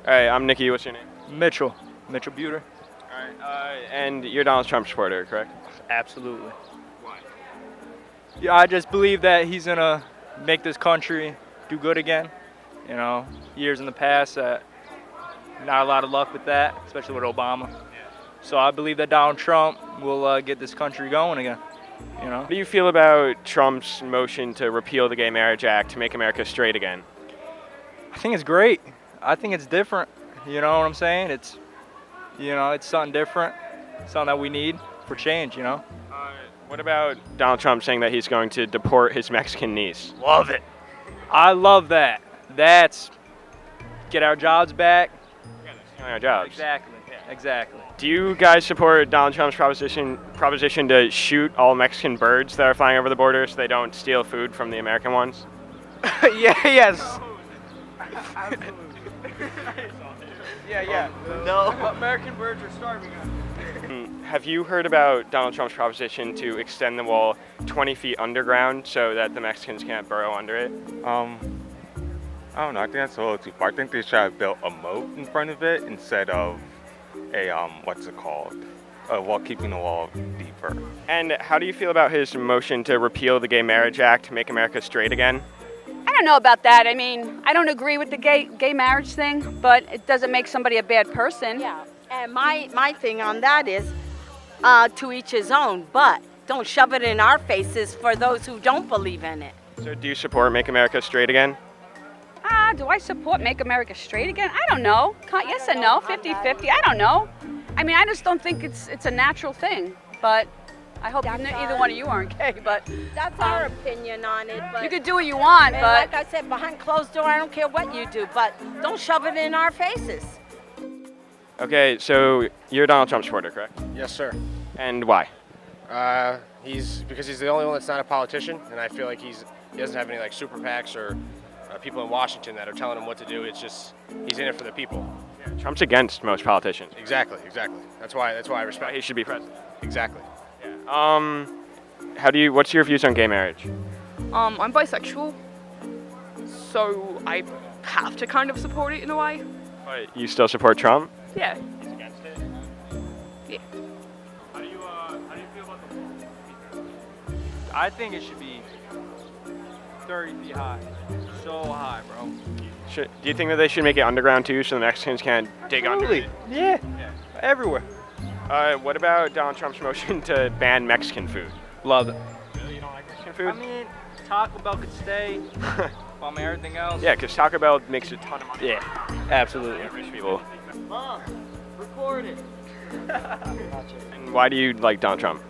All right, I'm Nikki. What's your name? Mitchell Buter. All right, and you're a Donald Trump supporter, correct? Absolutely. Why? Yeah, I just believe that he's gonna make this country do good again. You know, years in the past, not a lot of luck with that, especially with Obama. So I believe that Donald Trump will get this country going again. You know. How do you feel about Trump's motion to repeal the Gay Marriage Act to make America straight again? I think it's great. I think it's different. You know what I'm saying? It's something different, something that we need for change. You know. What about Donald Trump saying that he's going to deport his Mexican niece? Love it. I love that. That's get our jobs back. Yeah, they're stealing our jobs. Exactly. Exactly. Do you guys support Donald Trump's proposition to shoot all Mexican birds that are flying over the border so they don't steal food from the American ones? Yes. Yeah. No. American birds are starving us. Have you heard about Donald Trump's proposition to extend the wall 20 feet underground so that the Mexicans can't burrow under it? I don't know. I think that's a little too far. I think they should have built a moat in front of it instead of a wall, keeping the wall deeper. And how do you feel about his motion to repeal the Gay Marriage Act to make America straight again? I don't know about that. I mean, I don't agree with the gay marriage thing, but it doesn't make somebody a bad person. Yeah, and my thing on that is to each his own, but don't shove it in our faces for those who don't believe in it. So do you support Make America Straight Again? Do I support Make America Straight Again? I don't know. Yes and no, 50-50. I don't know. I mean, I just don't think it's a natural thing, but I hope either one of you aren't gay, but That's our opinion on it. But you could do what you want, and but like I said, behind closed door, I don't care what you do, but don't shove it in our faces. Okay, so you're a Donald Trump supporter, correct? Yes, sir. And why? Because he's the only one that's not a politician, and I feel like he doesn't have any like super PACs or people in Washington that are telling him what to do. It's just he's in it for the people. Yeah, Trump's against most politicians. Exactly. That's why I respect. He should be president. Exactly. Yeah. What's your views on gay marriage? I'm bisexual, so I have to kind of support it in a way. But you still support Trump? Yeah. He's against it? Yeah. How do you feel about the wall? I think it should be 30 feet high. So high, bro. Do you think that they should make it underground too so the Mexicans can't dig under it? Yeah. Everywhere. What about Donald Trump's motion to ban Mexican food? Love it. Really? You don't like Mexican food? I mean, Taco Bell could stay. I mean, everything else. Yeah, because Taco Bell makes a ton of money. Yeah, absolutely. Rich people. Mom, record it. And why do you like Donald Trump?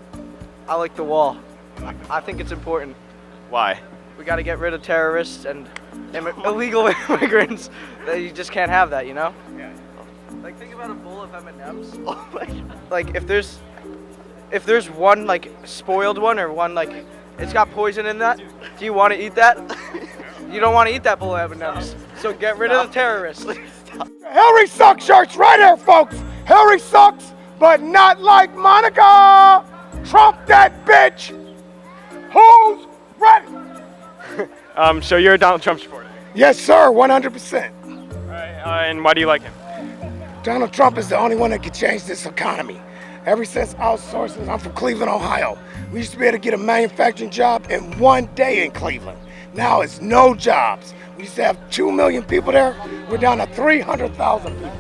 I like the wall. I think it's important. Why? We got to get rid of terrorists and illegal immigrants. You just can't have that, you know? Yeah. Like, think about a bowl of M&Ms. Oh my God. Like, if there's one like spoiled one or one like it's got poison in that, do you want to eat that? You don't want to eat that bowl of M&Ms. So get rid of the terrorists. Hillary sucks shirts right here, folks. Hillary sucks, but not like Monica. Trump that bitch. Who's ready? So you're a Donald Trump supporter? Yes, sir, 100%. All right, and why do you like him? Donald Trump is the only one that can change this economy. Ever since outsourcing, I'm from Cleveland, Ohio. We used to be able to get a manufacturing job in one day in Cleveland. Now it's no jobs. We used to have 2 million people there. We're down to 300,000 people.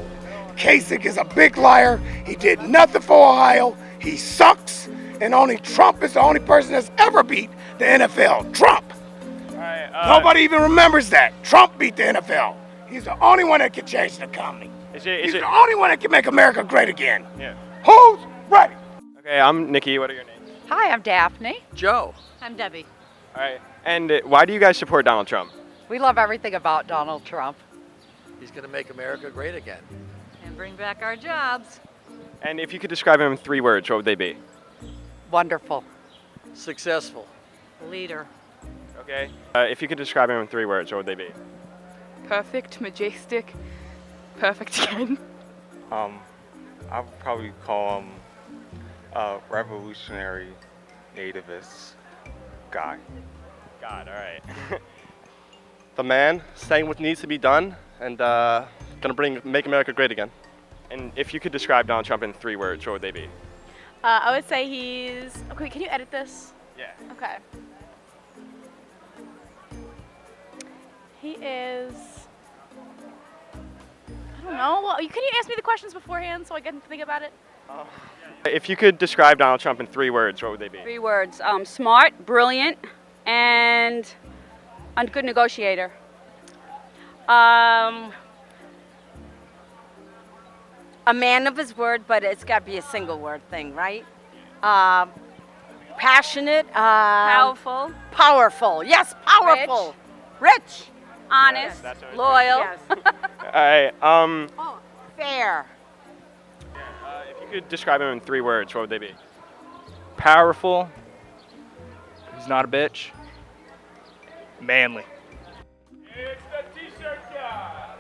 Kasich is a big liar. He did nothing for Ohio. He sucks. And only Trump is the only person that's ever beat the NFL. Trump. All right, Nobody even remembers that. Trump beat the NFL. He's the only one that can change the economy. He's the only one that can make America great again. Yeah. Who's ready? Okay, I'm Nikki. What are your names? Hi, I'm Daphne. Joe. I'm Debbie. All right. And why do you guys support Donald Trump? We love everything about Donald Trump. He's going to make America great again. And bring back our jobs. And if you could describe him in 3 words, what would they be? Wonderful. Successful. Leader. Okay. If you could describe him in 3 words, what would they be? Perfect, majestic, perfect again. I would probably call him a revolutionary nativist guy. God, all right. The man saying what needs to be done and Gonna make America great again. And if you could describe Donald Trump in 3 words, what would they be? I would say he's. Okay, can you edit this? Yeah. Okay. He is. I don't know. Well, can you ask me the questions beforehand so I can think about it? If you could describe Donald Trump in 3 words, what would they be? 3 words: smart, brilliant, and a good negotiator. A man of his word, but it's got to be a single word thing, right? Passionate. Powerful. Powerful. Yes, powerful. Rich. Honest. That's what it is. Loyal. Yes. All right. Fair. If you could describe him in 3 words, what would they be? Powerful. He's not a bitch. Manly. It's the t-shirt guy.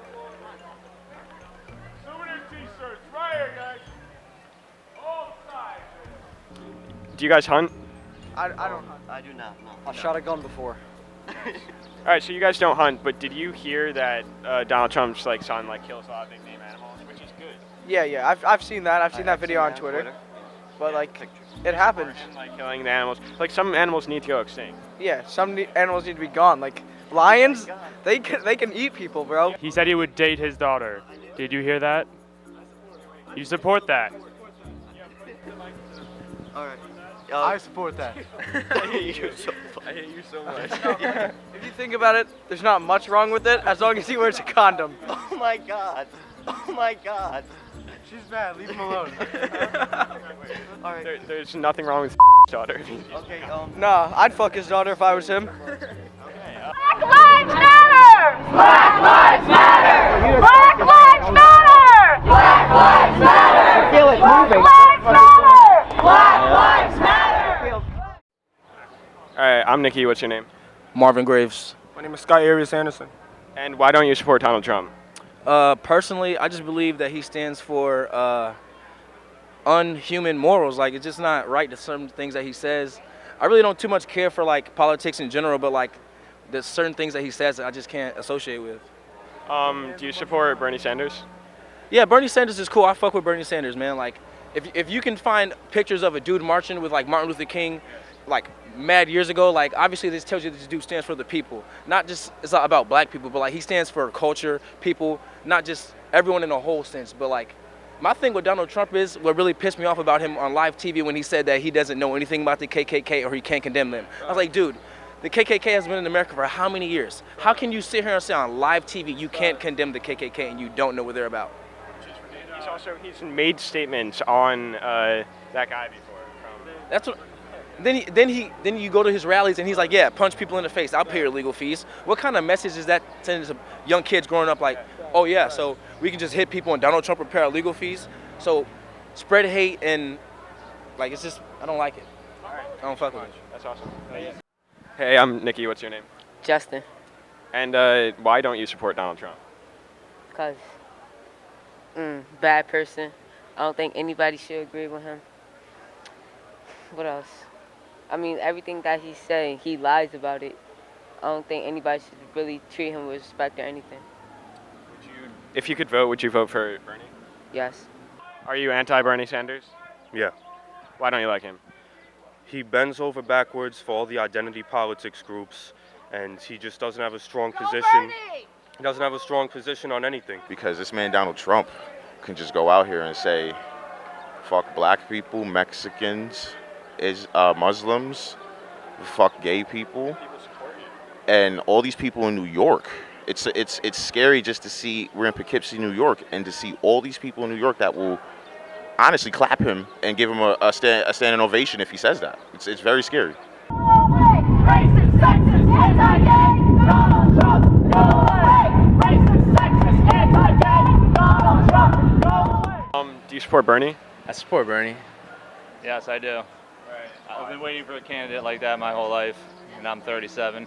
Souvenir t-shirts right here, guys. All sizes. Do you guys hunt? I don't hunt. I do not. No. I shot a gun before. All right, so you guys don't hunt, but did you hear that Donald Trump's son kills a lot of big name animals, which is good? Yeah. I've seen that. I've seen that video on Twitter. But it happens. And, killing the animals. Some animals need to go extinct. Yeah, some animals need to be gone. Like lions, they can eat people, bro. He said he would date his daughter. Did you hear that? You support that? All right. I support that. I hate you so much. If you think about it, there's not much wrong with it as long as he wears a condom. Oh my God. Oh my God. She's bad. Leave him alone. All right. There's nothing wrong with daughter. Okay. Nah, I'd fuck his daughter if I was him. Black Lives Matter! Black Lives Matter! Black Lives Matter! Black Lives Matter! Feel it moving. Black Lives Matter! Black Lives Matter! All right, I'm Nikki. What's your name? Marvin Graves. My name is Scott Arias Anderson. And why don't you support Donald Trump? Personally, I just believe that he stands for unhuman morals. It's just not right to some things that he says. I really don't too much care for politics in general, but there's certain things that he says that I just can't associate with. Do you support Bernie Sanders? Yeah, Bernie Sanders is cool. I fuck with Bernie Sanders, man. If you can find pictures of a dude marching with Martin Luther King, mad years ago, obviously this tells you this dude stands for the people. Not just it's not about black people, but he stands for culture, people, not just everyone in a whole sense. But my thing with Donald Trump is what really pissed me off about him on live TV when he said that he doesn't know anything about the KKK or he can't condemn them. I was like, dude, the KKK has been in America for how many years? How can you sit here and say on live TV you can't condemn the KKK and you don't know what they're about? He's made statements on that guy before. That's what. Then you go to his rallies and he's like, yeah, punch people in the face. I'll pay your legal fees. What kind of message is that sending to young kids growing up? Oh yeah, so we can just hit people and Donald Trump will pay our legal fees. So spread hate and it's just I don't like it. I don't fuck with it. That's awesome. Hey, I'm Nikki. What's your name? Justin. And why don't you support Donald Trump? Because bad person. I don't think anybody should agree with him. What else? I mean, everything that he's saying, he lies about it. I don't think anybody should really treat him with respect or anything. If you could vote, would you vote for Bernie? Yes. Are you anti-Bernie Sanders? Yeah. Why don't you like him? He bends over backwards for all the identity politics groups, and he just doesn't have a strong position. He doesn't have a strong position on anything. Because this man Donald Trump can just go out here and say, fuck black people, Mexicans, Muslims, fuck gay people, and all these people in New York. It's scary just to see, we're in Poughkeepsie, New York, and to see all these people in New York that will honestly clap him and give him a standing ovation if he says that. It's very scary. Racist, sexist, anti-gay, Donald Trump, go away! Racist, sexist, anti-gay, Donald Trump, go away! Do you support Bernie? I support Bernie. Yes, I do. I've been waiting for a candidate like that my whole life, and I'm 37.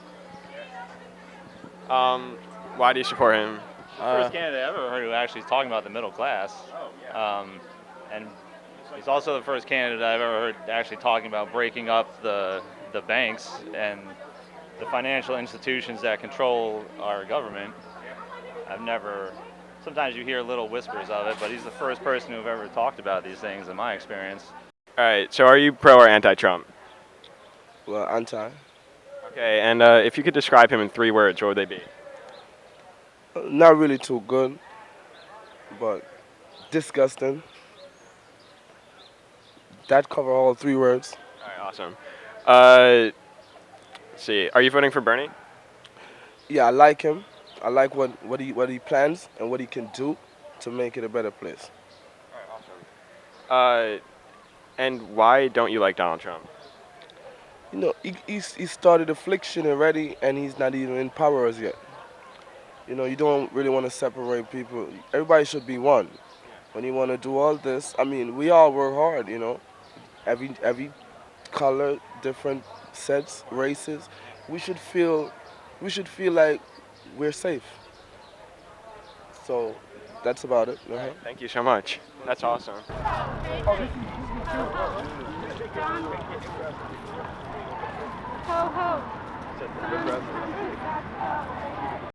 Why do you support him? First candidate I've ever heard who actually is talking about the middle class. And he's also the first candidate I've ever heard actually talking about breaking up the banks and the financial institutions that control our government. I've never sometimes you hear little whispers of it, but he's the first person who've ever talked about these things in my experience. All right. So are you pro or anti-Trump? Well, anti. Okay. And if you could describe him in 3 words, what would they be? Not really too good, but disgusting. That cover all 3 words. All right. Awesome. Let's see. Are you voting for Bernie? Yeah, I like him. I like what he plans and what he can do to make it a better place. And why don't you like Donald Trump? You know, he started affliction already, and he's not even in power as yet. You know, you don't really want to separate people. Everybody should be one. When you want to do all this, I mean, we all work hard, you know. Every color, different sets, races. We should feel like we're safe. So that's about it. Thank you so much. That's awesome. Ho ho.